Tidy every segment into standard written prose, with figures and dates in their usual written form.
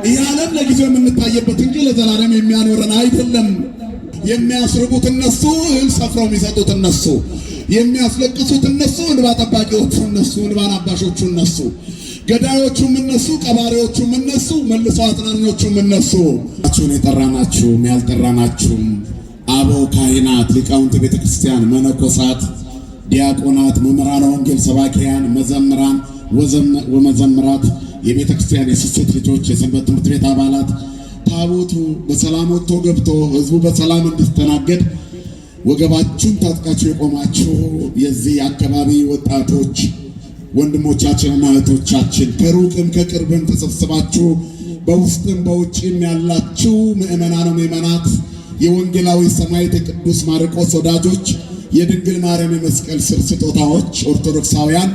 ይህ ዓለም ለጊዜው የምንታየበት እንጂ ለዘላለም የሚያኖረን አይደለም። የሚያስርቡት እነሱ፣ እህል ሰፍረው የሚሰጡት እነሱ፣ የሚያስለቅሱት እነሱ፣ እንባ ጠባቂዎቹ እነሱ፣ እንባን አባሾቹ እነሱ፣ ገዳዮቹም እነሱ፣ ቀባሪዎቹም እነሱ፣ መልሶ አጽናኞቹም እነሱ። አችሁን የጠራናችሁም ያልጠራናችሁም አበው ካህናት፣ ሊቃውንት ቤተክርስቲያን፣ መነኮሳት፣ ዲያቆናት፣ መምህራነ ወንጌል፣ ሰባኪያን፣ መዘምራን ወመዘምራት፣ የቤተክርስቲያን የስስት ልጆች፣ የሰንበት ትምህርት ቤት አባላት ታቦቱ በሰላም ወጥቶ ገብቶ ህዝቡ በሰላም እንዲስተናገድ ወገባችሁን ታጥቃችሁ የቆማችሁ የዚህ አካባቢ ወጣቶች ወንድሞቻችንና እህቶቻችን ከሩቅም ከቅርብም ተሰብስባችሁ በውስጥም በውጭም ያላችሁ ምእመናን ምእመናት የወንጌላዊ ሰማዕት የቅዱስ ማርቆስ ወዳጆች የድንግል ማርያም የመስቀል ስር ስጦታዎች ኦርቶዶክሳውያን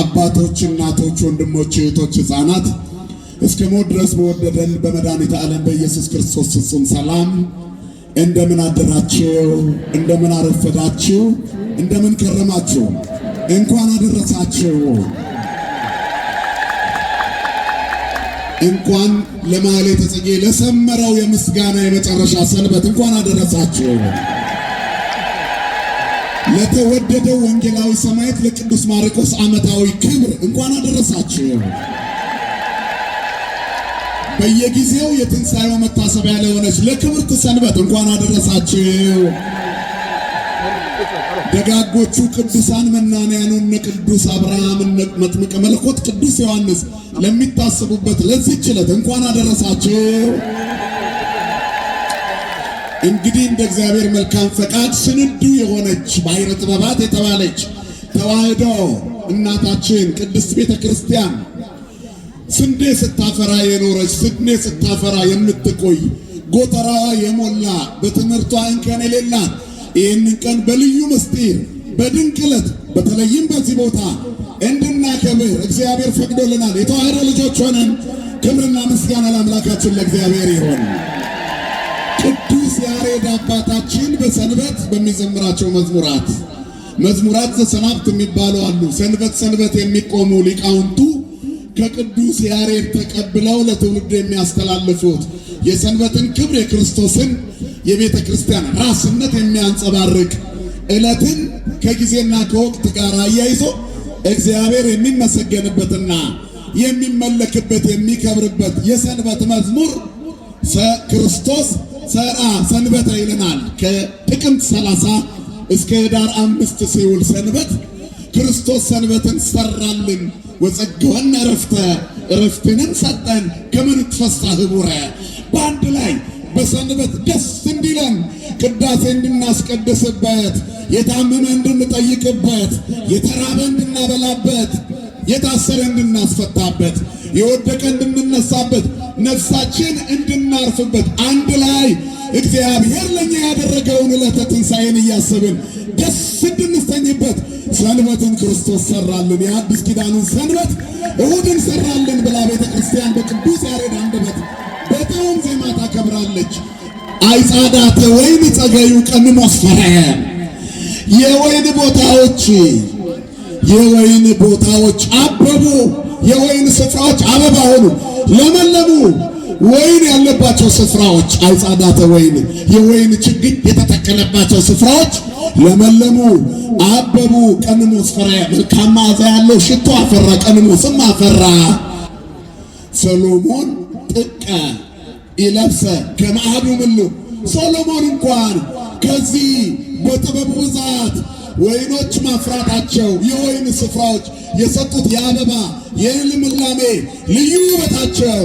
አባቶች፣ እናቶች፣ ወንድሞች፣ እህቶች፣ ሕፃናት እስከ ሞት ድረስ በወደደን በመድኃኒተ ዓለም በኢየሱስ ክርስቶስ ፍጹም ሰላም እንደምን አደራችሁ? እንደምን አረፈዳችሁ? እንደምን ከረማችሁ? እንኳን አደረሳችሁ። እንኳን ለማኅሌተ ጽጌ ለሰመረው የምስጋና የመጨረሻ ሰንበት እንኳን አደረሳችሁ። ለተወደደው ወንጌላዊ ሰማዕት ለቅዱስ ማርቆስ ዓመታዊ ክብር እንኳን አደረሳችሁ። በየጊዜው የትንሣኤው መታሰቢያ ለሆነች ለክብርት ሰንበት እንኳን አደረሳችሁ። ደጋጎቹ ቅዱሳን መናንያኑ እነ ቅዱስ አብርሃም፣ እነ መጥምቀ መለኮት ቅዱስ ዮሐንስ ለሚታሰቡበት ለዚህች ዕለት እንኳን አደረሳችሁ። እንግዲህ እንደ እግዚአብሔር መልካም ፈቃድ ስንዱ የሆነች ባሕረ ጥበባት የተባለች ተዋሕዶ እናታችን ቅድስት ቤተ ክርስቲያን ስንዴ ስታፈራ የኖረች ስንዴ ስታፈራ የምትቆይ ጎተራዋ የሞላ በትምህርቷ እንከን የሌላት ይህንን ቀን በልዩ ምስጢር በድንቅ ዕለት በተለይም በዚህ ቦታ እንድናከብር እግዚአብሔር ፈቅዶልናል። የተዋሕዶ ልጆች ሆነን ክብርና ምስጋና ለአምላካችን ለእግዚአብሔር ይሆን። ቅዱስ ያሬድ አባታችን በሰንበት በሚዘምራቸው መዝሙራት ዘሰናብት የሚባሉ አሉ። ሰንበት ሰንበት የሚቆሙ ሊቃውንቱ ከቅዱስ ያሬድ ተቀብለው ለትውልድ የሚያስተላልፉት የሰንበትን ክብር የክርስቶስን የቤተ ክርስቲያን ራስነት የሚያንጸባርቅ ዕለትን ከጊዜና ከወቅት ጋር አያይዞ እግዚአብሔር የሚመሰገንበትና የሚመለክበት የሚከብርበት የሰንበት መዝሙር ክርስቶስ ሠርዐ ሰንበተ ይለናል። ከጥቅምት 30 እስከ ኅዳር 5 ሲውል ሰንበት ክርስቶስ ሰንበትን ሰራልን ወጸግወነ ዕረፍትንም ሰጠን ከመንትፈሳ ህቡረ። በአንድ ላይ በሰንበት ደስ እንዲለን ቅዳሴ እንድናስቀድስበት፣ የታመመ እንድንጠይቅበት፣ የተራበ እንድናበላበት፣ የታሰረ እንድናስፈታበት፣ የወደቀ እንድንነሳበት፣ ነፍሳችን እንድናርፍበት፣ አንድ ላይ እግዚአብሔር ለኛ ያደረገውን ዕለተ ትንሣኤን እያሰብን ደስ እንድንሰኝበት ሰንበትን ክርስቶስ ሰራልን። የአዲስ ኪዳኑን ሰንበት እሁድን ሰራልን ብላ ቤተ ክርስቲያን በቅዱስ ያሬድ አንደበት በጣም ዜማ ታከብራለች። አይጻዳተ ወይን ጸገዩ ቀንሞስ ፈረየ። የወይን ቦታዎች አበቡ፣ የወይን ስፍራዎች አበባ ሆኑ፣ ለመለሙ። ወይን ያለባቸው ስፍራዎች አይጻዳተ ወይን የወይን ችግኝ የተተከለባቸው ስፍራዎች ለመለሙ፣ አበቡ። ቀንሞስ ፈረየ መልካም መዓዛ ያለው ሽቶ አፈራ፣ ቀንሞስም አፈራ። ሰሎሞን ጥቀ ይለብሰ ከመአዱ ምሉ። ሰሎሞን እንኳን ከዚህ በጥበቡ ብዛት ወይኖች ማፍራታቸው የወይን ስፍራዎች የሰጡት የአበባ የልምላሜ ልዩ ውበታቸው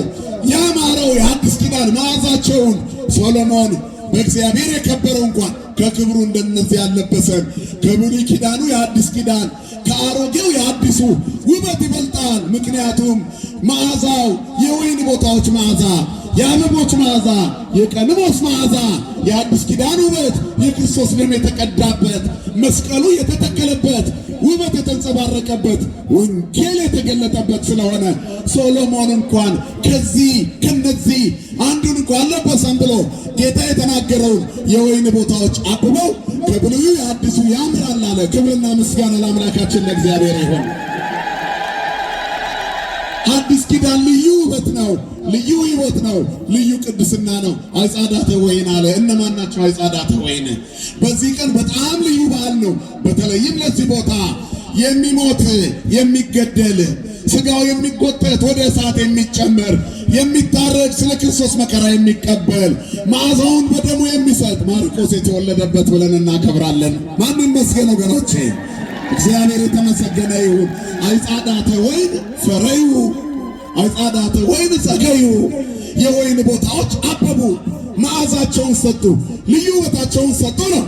ያማረው የአዲስ ኪዳን መዓዛቸውን ሰሎሞን በእግዚአብሔር የከበረው እንኳን ከክብሩ እንደነዚህ ያለበሰን ከብሉይ ኪዳኑ የአዲስ ኪዳን ከአሮጌው የአዲሱ ውበት ይበልጣል። ምክንያቱም መዓዛው የወይን ቦታዎች መዓዛ፣ የአበቦች መዓዛ፣ የቀንሞስ መዓዛ፣ የአዲስ ኪዳን ውበት የክርስቶስ ደም የተቀዳበት መስቀሉ የተተከለበት ውበት የተንጸባረቀበት ወንጌል የተገለጠበት ስለሆነ ሶሎሞን እንኳን ከነዚህ አንዱን እንኳን አልለበሰም ብሎ ጌታ የተናገረውን የወይን ቦታዎች አብበው ከብሉዩ የአዲሱ ያምራል አለ። ክብርና ምስጋና ለአምላካችን ለእግዚአብሔር ይሁን። የአዲስ ኪዳን ልዩ ውበት ነው፣ ልዩ ሕይወት ነው፣ ልዩ ቅድስና ነው። አይጻዳተ ወይን አለ። እነማን ናቸው አይጻዳተ ወይን? በዚህ ቀን በጣም ልዩ በዓል ነው። በተለይም ለዚህ ቦታ የሚሞት የሚገደል ስጋው የሚጎተት ወደ እሳት የሚጨመር የሚታረድ ስለ ክርስቶስ መከራ የሚቀበል መዓዛውን በደሙ የሚሰጥ ማርቆስ የተወለደበት ብለን እናከብራለን። ማን ይመስገን ወገኖቼ? እግዚአብሔር የተመሰገነ ይሁን። አይጻዳተ ወይን ፈረዩ፣ አይጻዳተ ወይን ጸገዩ። የወይን ቦታዎች አበቡ፣ መዓዛቸውን ሰጡ፣ ልዩ ውበታቸውን ሰጡ ነው።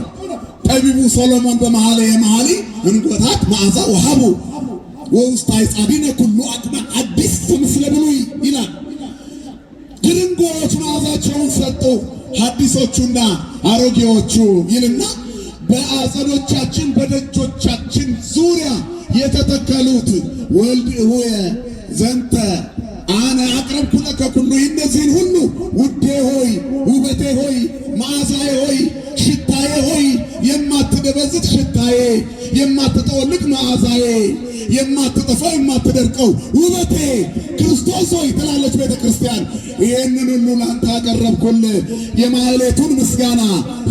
ጠቢቡ ሶሎሞን በመኃልየ መኃልይ እንጎታት መዓዛ ወሀቡ ወውስተ አይጻቢነ ኩሉ አቅመ አዲስ ምስለ ብሉይ ይላል። ግርንጎዎች መዓዛቸውን ሰጡ፣ ሐዲሶቹና አሮጌዎቹ ይልና በአጸዶቻችን በደጆቻችን ዙሪያ የተተከሉት ወልድ እሁየ ዘንተ አነ አቅረብኩ ለከ ኩሉ፣ እነዚህን ሁሉ ውዴ ሆይ፣ ውበቴ ሆይ፣ መዓዛዬ ሆይ፣ ሽታዬ ሆይ፣ የማትደበዝት ሽታዬ፣ የማትጠወልቅ መዓዛዬ፣ የማትጠፋው የማትደርቀው ውበቴ ክርስቶስ ሆይ ትላለች ቤተ ክርስቲያን። ይህንን ሁሉ ላንተ አቀረብኩልህ። የማህሌቱን ምስጋና፣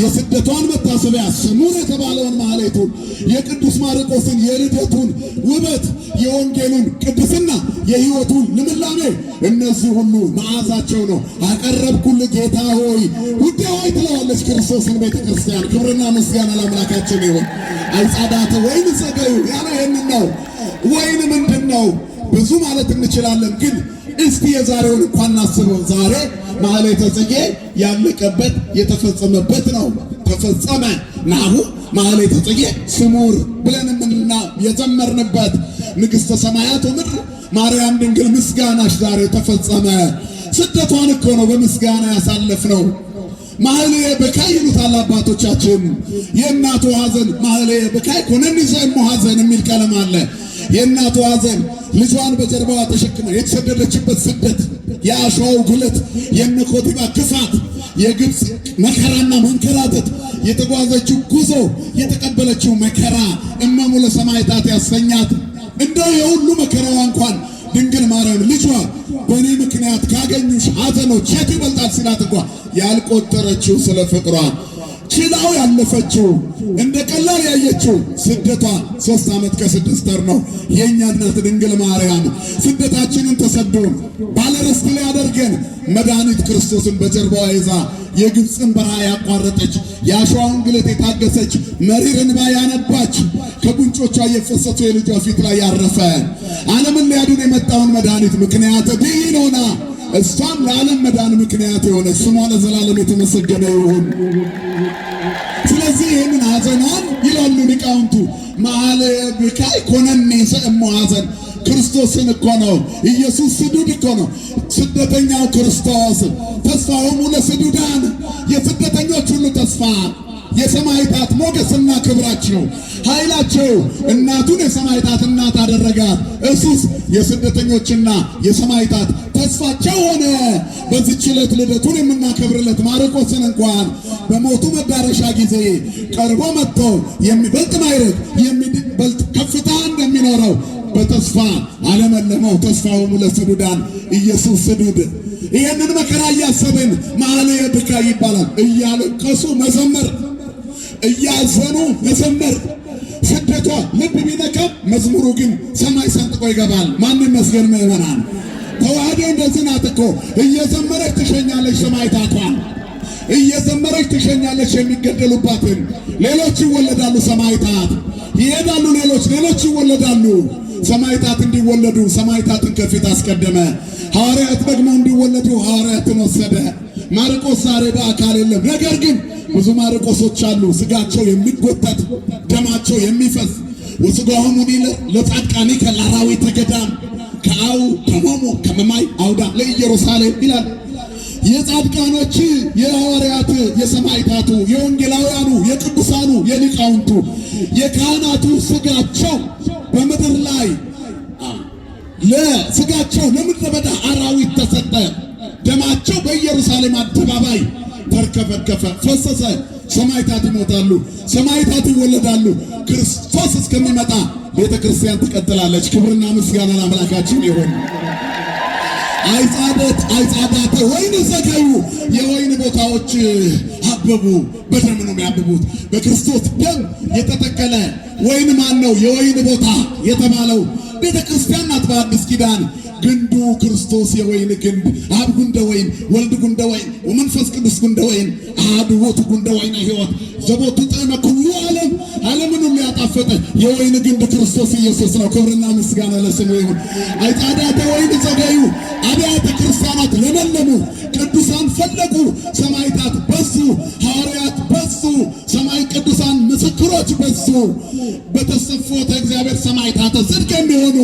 የስደቷን መታሰቢያ፣ ስሙን የተባለውን ማህሌቱን፣ የቅዱስ ማርቆስን የልደቱን ውበት፣ የወንጌሉን ቅድስና፣ የሕይወቱን ልምላሜ፣ እነዚህ ሁሉ መዓዛቸው ነው አቀረብኩልህ ጌታ ሆይ፣ ውዴ ሆይ ትለዋለች ክርስቶስን ቤተ ክርስቲያን። ክብርና ምስጋና ለአምላካችን ይሁን። አይጻዳተ ወይን ጸገዩ ያለው ይህንን ነው። ወይን ምንድን ነው? ብዙ ማለት እንችላለን፣ ግን እስቲ የዛሬውን እንኳን እናስበው። ዛሬ ማህሌተ ጽጌ ያለቀበት የተፈጸመበት ነው። ተፈጸመ ናሁ ማህሌተ ጽጌ ስሙር ብለን የዘመርንበት ንግሥተ ሰማያት ወምድር ማርያም ድንግል ምስጋናሽ ዛሬ ተፈጸመ። ስደቷን እኮ ነው በምስጋና ያሳለፍነው። ማህሌየ በካይ ይሉታል አባቶቻችን። የእናቱ ሐዘን ማህሌየ በካይ ኮነኒ ዘእሙ ሐዘን የሚል ቀለም አለ። የእናቱ ሐዘን ልጇን በጀርባዋ ተሸክማ የተሰደደችበት ስደት፣ የአሸዋው ግለት፣ የነ ኮቲባ ክፋት፣ የግብፅ መከራና መንከራተት፣ የተጓዘችው ጉዞ፣ የተቀበለችው መከራ እመሙ ለሰማዕታት ያሰኛት። እንደው የሁሉ መከራዋ እንኳን ድንግል ማርያም ልጇ በእኔ ምክንያት ካገኙሽ ሐዘኖች የቱ ይበልጣል ሲላት እንኳ ያልቆጠረችው ስለ ፍቅሯ ችላው ያለፈችው እንደ ቀላል ያየችው ስደቷ 3 ዓመት ከ6 ወር ነው። የእኛ እናት ድንግል ማርያም ስደታችንን ተሰዶ ባለርስት ሊያደርገን መድኃኒት ክርስቶስን በጀርባዋ ይዛ የግብፅን በረሃ ያቋረጠች፣ የአሸዋውን ግለት የታገሰች፣ መሪር እንባ ያነባች፣ ከጉንጮቿ የፈሰሰው የልጇ ፊት ላይ ያረፈ ዓለምን ሊያድን የመጣውን መድኃኒት ምክንያት ድል ሆና እሷም ለዓለም መዳን ምክንያት የሆነ ስሟ ለዘላለም የተመሰገነ ይሁን። ስለዚህ ይህንን ሐዘኗን ይላሉ ሊቃውንቱ መኃልየ ብካይ ኮነኒ ዘእሙ ሐዘን። ክርስቶስን እኮ ነው፣ ኢየሱስ ስዱድ እኮ ነው። ስደተኛው ክርስቶስ ተስፋሆሙ ለስዱዳን፣ የስደተኞች ሁሉ ተስፋ፣ የሰማዕታት ሞገስና ክብራቸው፣ ኃይላቸው። እናቱን የሰማዕታት እናት አደረጋት። እሱስ የስደተኞችና የሰማዕታት ተስፋቸው ሆነ። በዚህች ዕለት ልደቱን የምናከብርለት ማርቆስን እንኳን በሞቱ መዳረሻ ጊዜ ቀርቦ መጥቶ የሚበልጥ ማዕረግ የሚበልጥ ከፍታ እንደሚኖረው በተስፋ አለመለመው። ተስፋሆሙ ለስዱዳን ኢየሱስ ስዱድ። ይህንን መከራ እያሰብን መኃልየ ብካይ ይባላል። እያለቀሱ መዘመር፣ እያዘኑ መዘመር። ስደቷ ልብ ቢነካም መዝሙሩ ግን ሰማይ ሰንጥቆ ይገባል። ማን ይመስገን ምዕመናን። ተዋህዶ እንደዚህ ናት እኮ። እየዘመረች ትሸኛለች ሰማዕታቷን፣ እየዘመረች ትሸኛለች የሚገደሉባትን። ሌሎች ይወለዳሉ ሰማዕታት፣ ይሄዳሉ ሌሎች ይወለዳሉ። ሰማዕታት እንዲወለዱ ሰማዕታትን ከፊት አስቀደመ። ሐዋርያት ደግሞ እንዲወለዱ ሐዋርያትን ወሰደ። ማርቆስ ዛሬ በአካል የለም። ነገር ግን ብዙ ማርቆሶች አሉ፣ ስጋቸው የሚጎተት ደማቸው የሚፈስ። ወስጋሆሙ ለጻድቃኒከ ለአራዊተ ገዳም ከአው ከሞሙ ከመማይ አውዳ ለኢየሩሳሌም ይላል። የጻድቃኖች የሐዋርያት የሰማዕታቱ የወንጌላውያኑ የቅዱሳኑ የሊቃውንቱ የካህናቱ ስጋቸው በምድር ላይ ለስጋቸው ለምድረ በዳ አራዊት ተሰጠ። ደማቸው በኢየሩሳሌም አደባባይ ተርከፈከፈ፣ ፈሰሰ። ሰማዕታት ይሞታሉ፣ ሰማዕታት ይወለዳሉ። ክርስቶስ እስከሚመጣ ቤተ ክርስቲያን ትቀጥላለች። ክብርና ምስጋና ለአምላካችን ይሁን። አይጻዳተ ወይን ዘገዩ የወይን ቦታዎች አበቡ። በደም ነው የሚያብቡት። በክርስቶስ ደም የተተከለ ወይን ማን ነው? የወይን ቦታ የተባለው ቤተ ክርስቲያን ናት። በአዲስ ኪዳን ግንዱ ክርስቶስ የወይን ግንድ አብ ጉንደ ወይን ወልድ ጉንደ ወይን ወመንፈስ ቅዱስ ጉንደ ወይን አሐዱ ውእቱ ጉንደ ወይነ ሕይወት ዘቦቱ ጣዕመ ኩሉ ዓለም ዓለምን ሁሉ ያጣፈጠ የወይን ግንድ ክርስቶስ ኢየሱስ ነው። ክብርና ምስጋና ለስሙ ይሁን። አይጻዳተ ወይን ዘገዩ አብያተ ክርስቲያናት ለመለሙ፣ ቅዱሳን ፈለቁ፣ ሰማዕታት በዙ፣ ሐዋርያት በዙ፣ ሰማይ ቅዱሳን ምስክሮች በዙ። በተሰፎተ እግዚአብሔር ሰማዕታተ ጽድቅ የሚሆኑ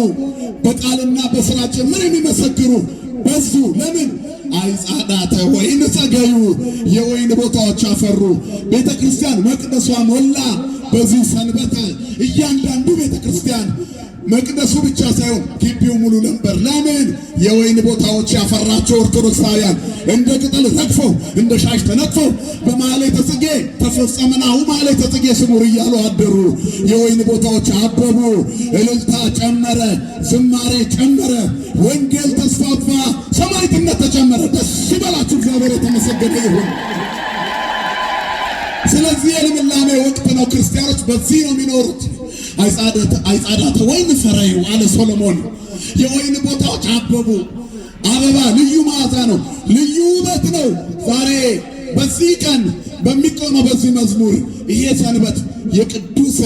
በቃልና በሥራ ጭምር የሚመሰክሩ በዙ። ለምን? አይጻዳተ ወይን ዘገዩ የወይን ቦታዎች አፈሩ። ቤተ ክርስቲያን መቅደሷ ሞላ። በዚህ ሰንበት እያንዳንዱ ቤተ ክርስቲያን መቅደሱ ብቻ ሳይሆን ግቢው ሙሉ ነበር። ለምን? የወይን ቦታዎች ያፈራቸው ኦርቶዶክሳውያን እንደ ቅጠል ረግፈው እንደ ሻሽ ተነጥፈው በማኅሌተ ጽጌ ተፈጸመናሁ ማኅሌተ ጽጌ ስሙር እያሉ አደሩ። የወይን ቦታዎች አበቡ። እልልታ ጨመረ፣ ዝማሬ ጨመረ፣ ወንጌል ተስፋፋ፣ ሰማዕትነት ተጨመረ። ደስ ይበላችሁ፣ እግዚአብሔር የተመሰገነ ይሁን። ስለዚህ የልምላሜ ወቅት ነው። ክርስቲያኖች በዚህ ነው የሚኖሩት። አይጻዳተ ወይን ፈረዩ አለ ሶሎሞን። የወይን ቦታዎች አበቡ። አበባ ልዩ መዓዛ ነው፣ ልዩ ውበት ነው። ዛሬ በዚህ ቀን በሚቆመው በዚህ መዝሙር ይሄ ሰንበት የቅዱስ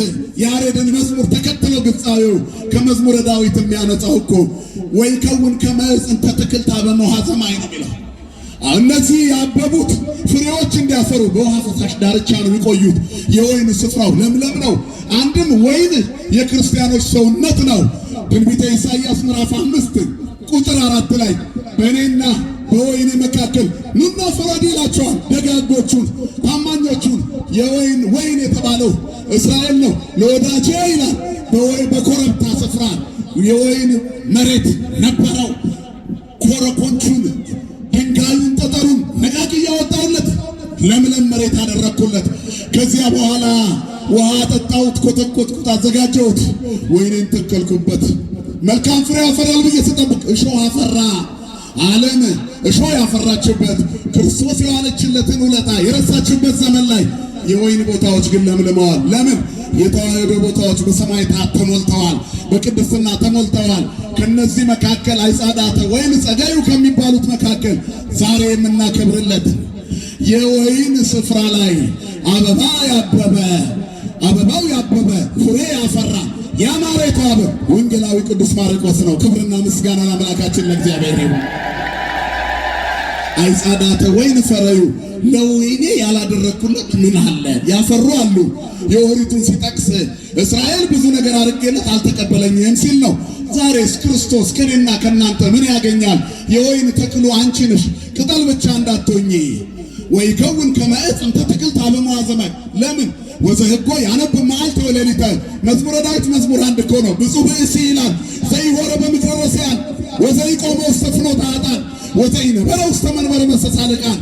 ያሬድን መዝሙር ተከትለው ግብፃዊው ከመዝሙረ ዳዊት የሚያነጻው እኮ ወይ ከውን ከመዕፅ እንተ ትክልታ በመውሃ ሰማይ ነው የሚለው። እነዚህ ያበቡት ፍሬዎች እንዲያፈሩ በውሃ ፈሳሽ ዳርቻ ነው የሚቆዩት። የወይን ስፍራው ለምለም ነው። አንድም ወይን የክርስቲያኖች ሰውነት ነው። ትንቢተ ኢሳይያስ ምዕራፍ 5 ቁጥር 4 ላይ በእኔና በወይኔ መካከል ኑና ፍረዱ ይላቸዋል። ደጋጎቹን ታማኞቹን ወይን የተባለው እስራኤል ነው። ለወዳጄ ይላል። በኮረብታ ስፍራ የወይን መሬት ነበረው። ኮረኮንቹን ድንጋዩን ጠጠሩን ነቃቂ እያወጣሁለት ለምለም መሬት አደረግኩለት። ከዚያ በኋላ ውሃ ጠጣሁት፣ ኮተኮትኩት፣ አዘጋጀሁት፣ ወይኔን ተከልኩበት። መልካም ፍሬ ያፈራል ብዬ ስጠብቅ እሾህ አፈራ። ዓለም እሾህ ያፈራችበት ክርስቶስ የዋለችለትን ውለታ የረሳችበት ዘመን ላይ የወይን ቦታዎች ግን ለምልመዋል። ለምን? የተዋህዶ ቦታዎች በሰማዕታት ተሞልተዋል፣ በቅድስና ተሞልተዋል። ከነዚህ መካከል አይጻዳተ ወይን ዘገዩ ከሚባሉት መካከል ዛሬ የምናከብርለት የወይን ስፍራ ላይ አበባው ያበበ ፍሬ ያፈራ ያማረ የተዋበ ወንጌላዊ ቅዱስ ማርቆስ ነው። ክብርና ምስጋና ለአምላካችን ለእግዚአብሔር ይሁን። አይጻዳተ ወይን ፈረዩ ለወይኔ ያላደረኩለት ምን አለ? ያፈሩ አሉ። የኦሪቱን ሲጠቅስ እስራኤል ብዙ ነገር አድርጌለት አልተቀበለኝም ሲል ነው። ዛሬስ ክርስቶስ ከኔና ከናንተ ምን ያገኛል? የወይን ተክሉ አንቺ ነሽ፣ ቅጠል ብቻ እንዳትሆኚ። ወይ ከውን ከመዕፅ እንተ ትክልታ በመውሃ ሰማይ። ለምን? ወዘህጎ ያነብ መዓልተ ወሌሊተ። መዝሙረ ዳዊት መዝሙር 1 እኮ ነው። ብፁዕ ብእሲ ይላል ዘይሆረ በምድረ ረሲያን ወዘይቆመ ውስተ ፍኖተ ኃጥአን ወዘይነበረ ውስተ መንበረ መስተጻድቃን።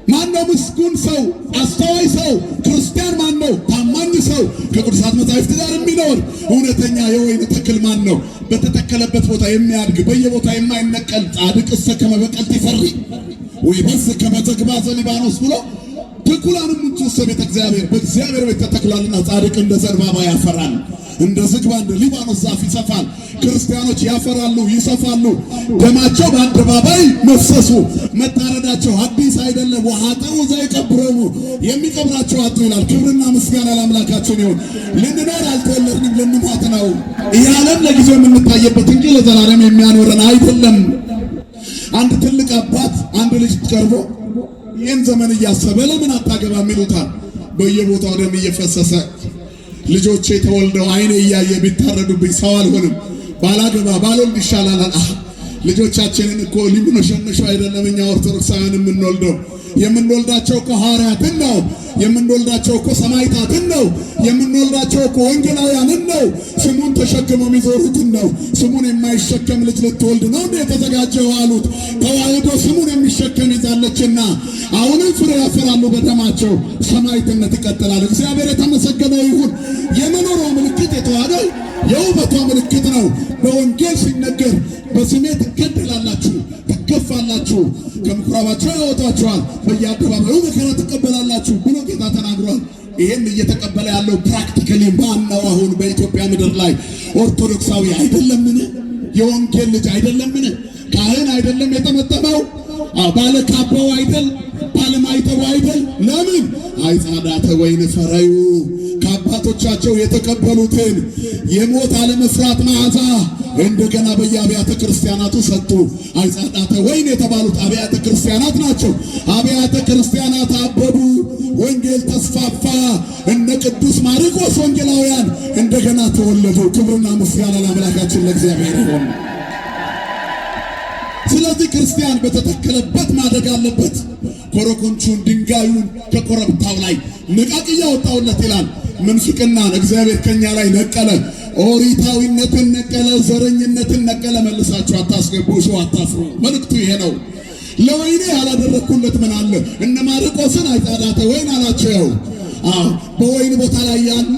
ማነው ምስጉን ሰው፣ አስተዋይ ሰው? ክርስቲያን ማን ነው? ታማኝ ሰው፣ ከቅዱሳት መጻሕፍት ጋር የሚኖር እውነተኛ የወይን ተክል ማን ነው? በተተከለበት ቦታ የሚያድግ በየቦታ የማይነቀል ጻድቅሰ ከመ በቀልት ይፈሪ ወይበዝ ከመ ዝግባ ዘሊባኖስ ብሎ ተኩላንም እንተሰ ቤተ እግዚአብሔር በእግዚአብሔር ቤት ተተክሏልና ጻድቅ እንደ ዘንባባ ያፈራል፣ እንደ ዝግባ እንደ ሊባኖስ ዛፍ ይሰፋል። ክርስቲያኖች ያፈራሉ፣ ይሰፋሉ። ደማቸው በአደባባይ መፍሰሱ መታረዳቸው አዲስ አይደለም። ወኃጥኡ ዘይቀብሮሙ የሚቀብራቸው አጡ ይላል። ክብርና ምስጋና ለአምላካችን ይሁን። ልንኖር አልተወለድንም፣ ልንሞት ነው። ይህ ዓለም ለጊዜው የምንታየበት እንጂ ለዘላለም የሚያኖረን አይደለም። አንድ ትልቅ አባት አንድ ልጅ ቀርቦ ይህን ዘመን እያሰበ ለምን አታገባም ይሉታል። በየቦታው ደም እየፈሰሰ ልጆቼ ተወልደው አይኔ እያየ ቢታረዱብኝ ሰው አልሆንም፣ ባላገባ ባልወልድ ይሻላል። ልጆቻችንን እኮ ሊሙነሸነሹ አይደለም እኛ ኦርቶዶክሳውያን የምንወልዳቸው እኮ ሐዋርያትን ነው። የምንወልዳቸው እኮ ሰማዕታትን ነው። የምንወልዳቸው እኮ ወንጌላውያንን ነው። ስሙን ተሸክመው የሚዞሩትን ነው። ስሙን የማይሸከም ልጅ ልትወልድ ነው እንዴ የተዘጋጀው አሉት። ተዋህዶ ስሙን የሚሸከም ይዛለችና አሁንም ፍሬ ያፈራሉ በደማቸው። ሰማዕትነት ይቀጥላል። እግዚአብሔር የተመሰገነ ይሁን። የመኖሩ ምልክት ምልክት የተዋህደው የውበቷ ምልክት ነው። በወንጌል ሲነገር በስሜ ትገደላላችሁ፣ ትገፋላችሁ፣ ከምኩራባቸው ያወጧችኋል፣ በየአደባባዩ መከራ ትቀበላላችሁ ብሎ ጌታ ተናግሯል። ይሄን እየተቀበለ ያለው ፕራክቲካሊ ማን ነው? አሁን በኢትዮጵያ ምድር ላይ ኦርቶዶክሳዊ አይደለምን? የወንጌል ልጅ አይደለምን? ካህን አይደለም የጠመጠመው? ባለ ካባው አይደል? ባለ ማይተው አይደል? ለምን አይጻዳተ ወይን ፈረዩ ከአባቶቻቸው የተቀበሉትን የሞት አለመፍራት መዓዛ እንደገና በየአብያተ ክርስቲያናቱ ሰጡ። አይጻዳተ ወይን የተባሉት አብያተ ክርስቲያናት ናቸው። አብያተ ክርስቲያናት አበቡ፣ ወንጌል ተስፋፋ። እነ ቅዱስ ማርቆስ ወንጌላውያን እንደገና ተወለዱ። ክብርና ምስጋና ለአምላካችን ለእግዚአብሔር ይሁን። ስለዚህ ክርስቲያን በተተከለበት ማደግ አለበት። ኮረኮንቹን ድንጋዩን ከኮረብታው ላይ ነቃቅያ ወጣውለት ይላል። ምንፍቅናን እግዚአብሔር ከኛ ላይ ነቀለ፣ ኦሪታዊነትን ነቀለ፣ ዘረኝነትን ነቀለ። መልሳችሁ አታስገቡ፣ ሰው አታፍሩ። መልእክቱ ይሄ ነው። ለወይኔ ያላደረኩለት ምን አለ? እነ ማርቆስን አይጻዳተ ወይን አላቸው። በወይን ቦታ ላይ ያሉ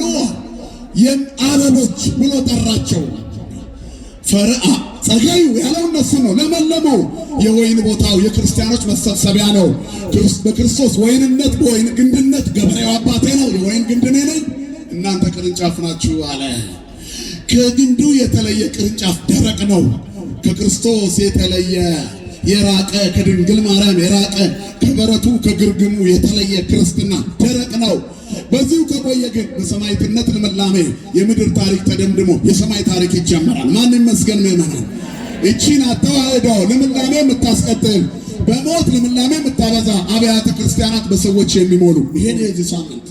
አበቦች ብሎ ጠራቸው። ፈርአ ጸጋዩ ያለው እነሱ ነው። ለመለሙ የወይን ቦታው የክርስቲያኖች መሰብሰቢያ ነው። በክርስቶስ ወይንነት በወይን ግንድነት ገበሬው አባቴ ነው፣ የወይን ግንድ እኔ ነኝ፣ እናንተ ቅርንጫፍ ናችሁ አለ። ከግንዱ የተለየ ቅርንጫፍ ደረቅ ነው። ከክርስቶስ የተለየ የራቀ ከድንግል ማርያም የራቀ ከበረቱ ከግርግሙ የተለየ ክርስትና ደረቅ ነው። በዚሁ ከቆየ ግን በሰማዕትነት ልምላሜ የምድር ታሪክ ተደምድሞ የሰማይ ታሪክ ይጀመራል። ማን ይመስገን ምእመናን። እቺን አተዋህደው ልምላሜ የምታስቀጥል በሞት ልምላሜ የምታበዛ አብያተ ክርስቲያናት በሰዎች የሚሞሉ ይሄን የዚህ ሳምንት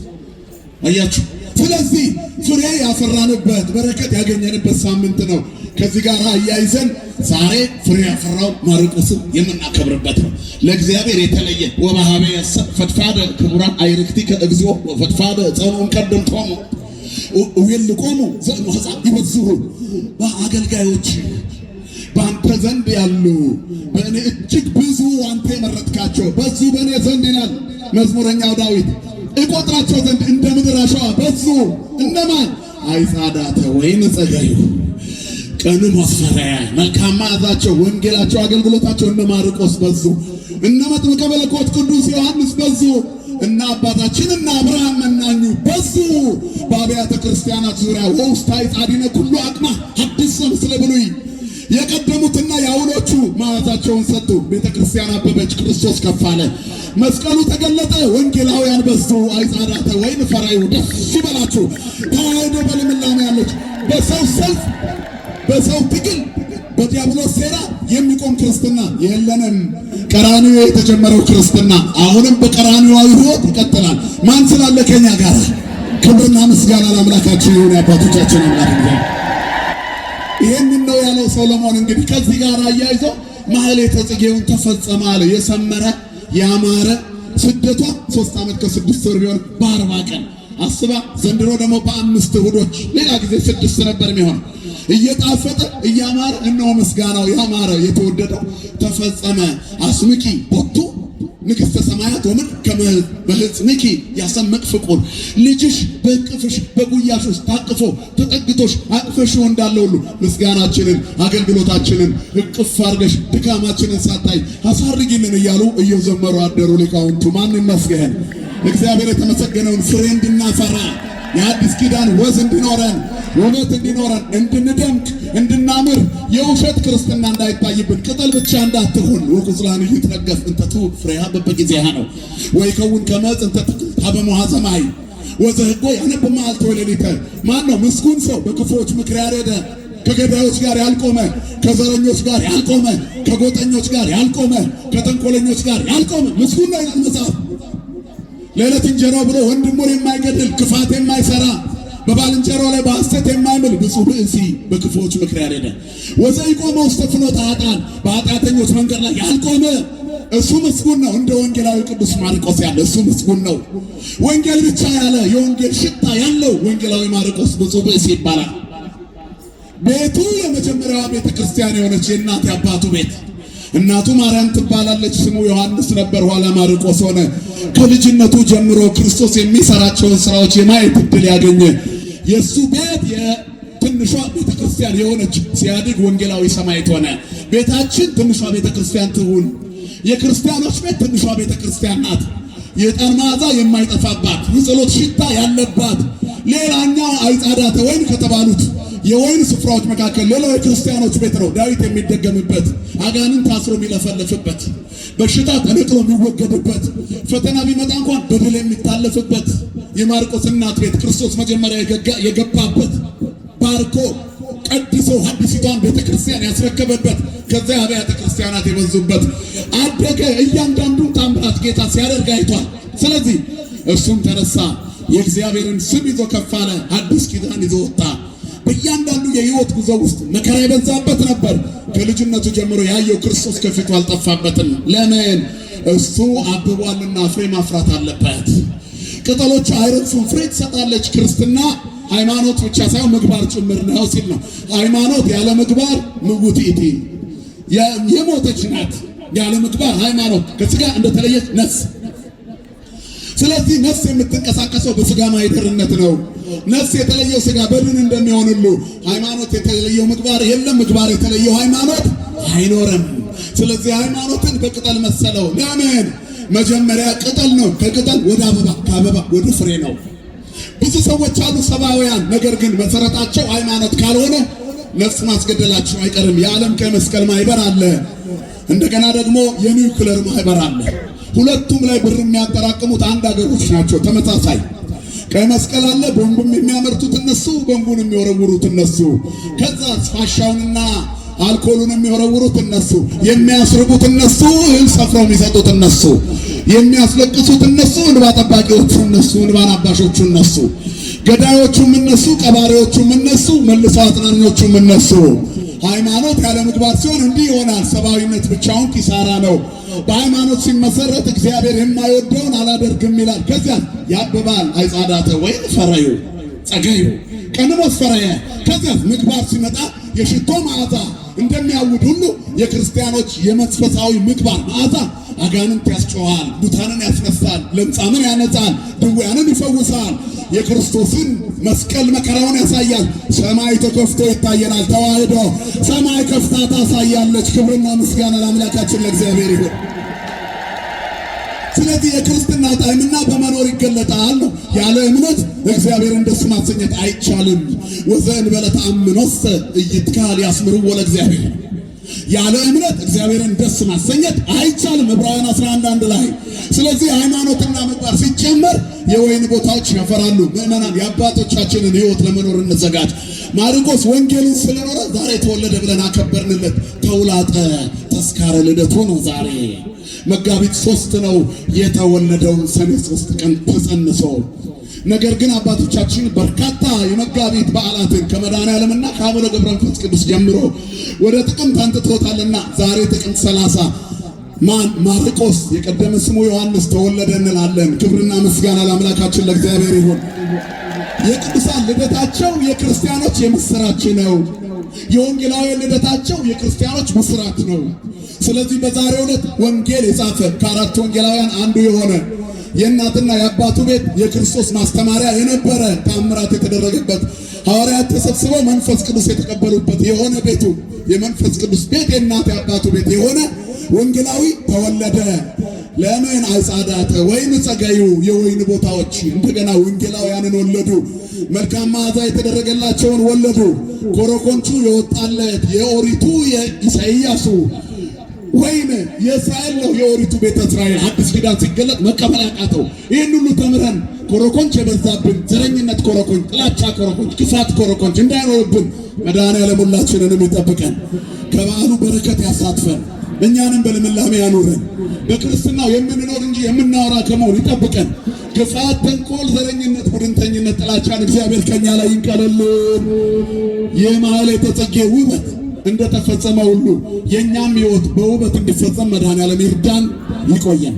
አያችሁ። ስለዚህ ፍሬ ያፈራንበት በረከት ያገኘንበት ሳምንት ነው። ከዚህ ጋር አያይዘን ዛሬ ፍሬ ያፈራው ማርቆስን የምናከብርበት ነው። ለእግዚአብሔር የተለየ ወባሃበ ያሰብ ፈድፋደ ክቡራን አይርክቲከ እግዚኦ ወፈድፋደ ጸኑን ቀደምቶሙ ወይልቆሙ ዘእንወፃ ይበዝሁ በአገልጋዮች በአንተ ዘንድ ያሉ በእኔ እጅግ ብዙ አንተ የመረጥካቸው በዙ በእኔ ዘንድ ይላል መዝሙረኛው ዳዊት። እቆጥራቸው ዘንድ እንደ ምድር አሸዋ በዙ። እነማን? አይጻዳተ ወይን ጸጋዩ ቀኑ መስፈሪያ መልካም መዓዛቸው ወንጌላቸው አገልግሎታቸው እነ ማርቆስ በዙ። እነ መጥምቀ መለኮት ቅዱስ ዮሐንስ በዙ። እነ አባታችን እነ አብርሃም መናኙ በዙ። በአብያተ ክርስቲያናት ዙሪያ ወውስታይ ጻዲነ ኩሉ አቅማ አዲስ ምስለ ብሉይ የቀደሙትና የአሁኖቹ መዓዛቸውን ሰጡ። ቤተ ክርስቲያን አበበች፣ ክርስቶስ ከፍ አለ፣ መስቀሉ ተገለጠ፣ ወንጌላውያን በዙ። አይጻዳተ ወይን ፈራዩ ደስ ይበላችሁ። ተዋህዶ በልምላሜ ያለች በሰው ሰልፍ በሰው ትግል በዲያብሎስ ሴራ የሚቆም ክርስትና የለንም። ቀራንዮ የተጀመረው ክርስትና አሁንም በቀራንዮአዊ ሕይወት ይቀጥላል። ማን ስላለ ከኛ ጋር? ክብርና ምስጋና ለአምላካችን ይሁን። አባቶቻችን አምላክ ይሄንን ነው ያለው ሰሎሞን። እንግዲህ ከዚህ ጋር አያይዞ ማህሌተ ጽጌውን ተፈጸመ አለ። የሰመረ ያማረ ስደቷ 3 ዓመት ከ6 ወር ቢሆን በ40 ቀን አስባ ዘንድሮ ደግሞ በ5 እሑዶች ሌላ ጊዜ 6 ነበር የሚሆን እየጣፈጠ እያማረ እነሆ ምስጋናው ያማረ የተወደደ ተፈጸመ። አስምቂ ቦቱ ንግሥተ ሰማያት ወምን ከመህጽንኪ ያሰምቅ ፍቁር ልጅሽ በእቅፍሽ በጉያሽ ውስጥ ታቅፎ ተጠግቶሽ አቅፈሽ እንዳለ ሁሉ ምስጋናችንን አገልግሎታችንን እቅፍ አድርገሽ ድካማችንን ሳታይ አሳርጊልን እያሉ እየዘመሩ አደሩ ሊቃውንቱ። ማን ይመስገን? እግዚአብሔር የተመሰገነውን ፍሬ እንድናፈራ የአዲስ ኪዳን ወዝ እንዲኖረን ውበት እንዲኖረን እንድንደምቅ እንድናምር የውሸት ክርስትና እንዳይታይብን ቅጠል ብቻ እንዳትሆን ወቁዝላን ይትነገፍ እንተቱ ፍሬሃ በበጊዜሃ ነው ወይ ከውን ከመጽ እንተቱ ታበመሃ ሰማይ ወዘህጎ ያነብ መዓልተ ወሌሊተ። ማን ነው ምስጉን ሰው? በክፉዎች ምክር ያልሄደ፣ ከገዳዮች ጋር ያልቆመ፣ ከዘረኞች ጋር ያልቆመ፣ ከጎጠኞች ጋር ያልቆመ፣ ከተንኮለኞች ጋር ያልቆመ ምስጉን ነው ይላል መጽሐፍ። ለዕለት እንጀራው ብሎ ወንድሙን የማይገድል ክፋት የማይሰራ በባልንጀራው ላይ በሐሰት የማይምል ብፁዕ ብእሲ በክፉዎች ምክር ያልሄደ ወዘኢቆመ ውስተ ፍኖተ ኃጥአን በኃጢአተኞች መንገድ ላይ ያልቆመ እሱ ምስጉን ነው። እንደ ወንጌላዊ ቅዱስ ማርቆስ ያለ እሱ ምስጉን ነው። ወንጌል ብቻ ያለ የወንጌል ሽታ ያለው ወንጌላዊ ማርቆስ ብፁዕ ብእሲ ይባላል። ቤቱ የመጀመሪያዋ ቤተ ክርስቲያን የሆነች የእናት አባቱ ቤት እናቱ ማርያም ትባላለች። ስሙ ዮሐንስ ነበር፣ ኋላ ማርቆስ ሆነ። ከልጅነቱ ጀምሮ ክርስቶስ የሚሰራቸውን ስራዎች የማየት ዕድል ያገኘ የሱ ቤት የትንሿ ቤተክርስቲያን የሆነች ሲያድግ ወንጌላዊ ሰማዕት ሆነ። ቤታችን ትንሿ ቤተክርስቲያን ትሁን። የክርስቲያኖች ቤት ትንሿ ቤተክርስቲያን ናት። የዕጣን መዓዛ የማይጠፋባት የጸሎት ሽታ ያለባት። ሌላኛው አይጻዳተ ወይን ከተባሉት የወይን ስፍራዎች መካከል ሌላው የክርስቲያኖች ቤት ነው። ዳዊት የሚደገምበት፣ አጋንንት ታስሮ የሚለፈልፍበት፣ በሽታ ተነቅሎ የሚወገድበት፣ ፈተና ቢመጣ እንኳን በድል የሚታለፍበት የማርቆስ እናት ቤት ክርስቶስ መጀመሪያ የገባበት ባርኮ ቀድሶ ሐዲሲቷን ቤተክርስቲያን ያስረከበበት ከዚያ አብያተ ክርስቲያናት የበዙበት አደገ። እያንዳንዱን ታምራት ጌታ ሲያደርግ አይቷል። ስለዚህ እሱም ተነሳ፣ የእግዚአብሔርን ስም ይዞ ከፍ አለ፣ አዲስ ኪዳን ይዞ ወጣ። በእያንዳንዱ የህይወት ጉዞ ውስጥ መከራ የበዛበት ነበር። ከልጅነቱ ጀምሮ ያየው ክርስቶስ ከፊቱ አልጠፋበትም። ለምን? እሱ አብቧልና ፍሬ ማፍራት አለበት። ቅጠሎቹ አይረግፉም፣ ፍሬ ትሰጣለች። ክርስትና ሃይማኖት ብቻ ሳይሆን ምግባር ጭምር ነው ሲል ነው። ሃይማኖት ያለ ምግባር ምውት ኢቲ የሞተች ናት። ያለ ምግባር ሃይማኖት ከስጋ እንደተለየች ነፍስ። ስለዚህ ነፍስ የምትንቀሳቀሰው በስጋ ማይደርነት ነው። ነፍስ የተለየው ስጋ በድን እንደሚሆን ሁሉ ሃይማኖት የተለየው ምግባር የለም። ምግባር የተለየው ሃይማኖት አይኖርም። ስለዚህ ሃይማኖትን በቅጠል መሰለው። ለምን? መጀመሪያ ቅጠል ነው፣ ከቅጠል ወደ አበባ፣ ከአበባ ወደ ፍሬ ነው። ብዙ ሰዎች አሉ ሰብአውያን፣ ነገር ግን መሰረታቸው ሃይማኖት ካልሆነ ነፍስ ማስገደላቸው አይቀርም። የዓለም ቀይ መስቀል ማህበር አለ፣ እንደገና ደግሞ የኒውክሌር ማህበር አለ። ሁለቱም ላይ ብር የሚያጠራቅሙት አንድ ሀገሮች ናቸው፣ ተመሳሳይ። ቀይ መስቀል አለ፣ ቦምቡም የሚያመርቱት እነሱ፣ ቦምቡን የሚወረውሩት እነሱ። ከዛ ፋሻውንና አልኮሉን የሚወረውሩት እነሱ፣ የሚያስርቡት እነሱ፣ እህል ሰፍረው የሚሰጡት እነሱ፣ የሚያስለቅሱት እነሱ፣ እንባ ጠባቂዎቹ እነሱ፣ እንባን አባሾቹ እነሱ፣ ገዳዮቹም እነሱ፣ ቀባሪዎቹም እነሱ፣ መልሰው አጽናኞቹም እነሱ። ሃይማኖት ያለ ምግባር ሲሆን እንዲህ ይሆናል። ሰብአዊነት ብቻውን ኪሳራ ነው። በሃይማኖት ሲመሰረት እግዚአብሔር የማይወደውን አላደርግም ይላል። ከዚያ ያብባል። አይጻዳተ ወይን ፈረዩ ጸገዩ ቀንሞት ፈረየ። ከዚያ ምግባር ሲመጣ የሽቶ መዓዛ እንደሚያውድ ሁሉ የክርስቲያኖች የመንፈሳዊ ምግባር መዓዛ አጋንንት ያስጮሃል፣ ሙታንን ያስነሳል፣ ለምጻምን ያነጻል፣ ድውያንን ይፈውሳል። የክርስቶስን መስቀል መከራውን ያሳያል። ሰማይ ተከፍቶ ይታየናል። ተዋህዶ ሰማይ ከፍታ ታሳያለች። ክብርና ምስጋና ለአምላካችን ለእግዚአብሔር ይሁን። ስለዚህ የክርስትና ጣዕምና በመኖር ይገለጣል ነው። ያለ እምነት እግዚአብሔርን ደስ ማሰኘት አይቻልም። ወዘእንበለ ተአምኖሰ ኢይትካል ያስምርዎ ለእግዚአብሔር። ያለ እምነት እግዚአብሔርን ደስ ማሰኘት አይቻልም። ዕብራውያን 11:1 ላይ። ስለዚህ ሃይማኖትና ምግባር ሲጨመር የወይን ቦታዎች ያፈራሉ። ምዕመናን የአባቶቻችንን ሕይወት ለመኖር እንዘጋጅ። ማርቆስ ወንጌልን ስለኖረ ዛሬ ተወለደ ብለን አከበርንለት። ተውላጠ ተስካረ ልደቱ ነው ዛሬ። መጋቢት 3 ነው የተወለደው፣ ሰኔ 3 ቀን ተጸንሶ። ነገር ግን አባቶቻችን በርካታ የመጋቢት በዓላትን ከመድኃኔዓለምና ከአቡነ ገብረ መንፈስ ቅዱስ ጀምሮ ወደ ጥቅምት አንጥቶታልና ዛሬ ጥቅምት 30 ማርቆስ የቀደመ ስሙ ዮሐንስ ተወለደ እንላለን። ክብርና ምስጋና ለአምላካችን ለእግዚአብሔር ይሁን። የቅዱሳን ልደታቸው የክርስቲያኖች የምስራች ነው። የወንጌላውያን ልደታቸው የክርስቲያኖች ምስራት ነው። ስለዚህ በዛሬው ዕለት ወንጌል የጻፈ ከአራት ወንጌላውያን አንዱ የሆነ የእናትና የአባቱ ቤት የክርስቶስ ማስተማሪያ የነበረ ተአምራት የተደረገበት ሐዋርያት ተሰብስበው መንፈስ ቅዱስ የተቀበሉበት የሆነ ቤቱ የመንፈስ ቅዱስ ቤት የእናት የአባቱ ቤት የሆነ ወንጌላዊ ተወለደ። ለምን? አይጻዳተ ወይን ጸገዩ የወይን ቦታዎች እንደገና ወንጌላውያንን ወለዱ። መልካም መዓዛ የተደረገላቸውን ወለዱ። ኮረኮንቹ የወጣለት የኦሪቱ የኢሳይያሱ ወይን የእስራኤል ነው። የኦሪቱ ቤተ እስራኤል አዲስ ኪዳን ሲገለጥ መቀበል ያቃተው ይህን ሁሉ ተምረን ኮረኮንች የበዛብን ዘረኝነት ኮረኮንች፣ ጥላቻ ኮረኮንች፣ ክፋት ኮረኮንች እንዳይኖርብን መድኃኔዓለም ሁላችንንም ይጠብቀን። ከበዓሉ በረከት ያሳትፈን፣ እኛንም በልምላሜ ያኑረን። በክርስትናው የምንኖር እንጂ የምናወራ ከመሆን ይጠብቀን። ክፋት፣ ተንኮል፣ ዘረኝነት፣ ቡድንተኝነት፣ ጥላቻን እግዚአብሔር ከኛ ላይ ይንቀልልን። የማኅሌተ ጽጌ ውበት እንደተፈጸመ ሁሉ የኛም ሕይወት በውበት እንዲፈጸም መድኃኔዓለም ይርዳን። ይቆየን።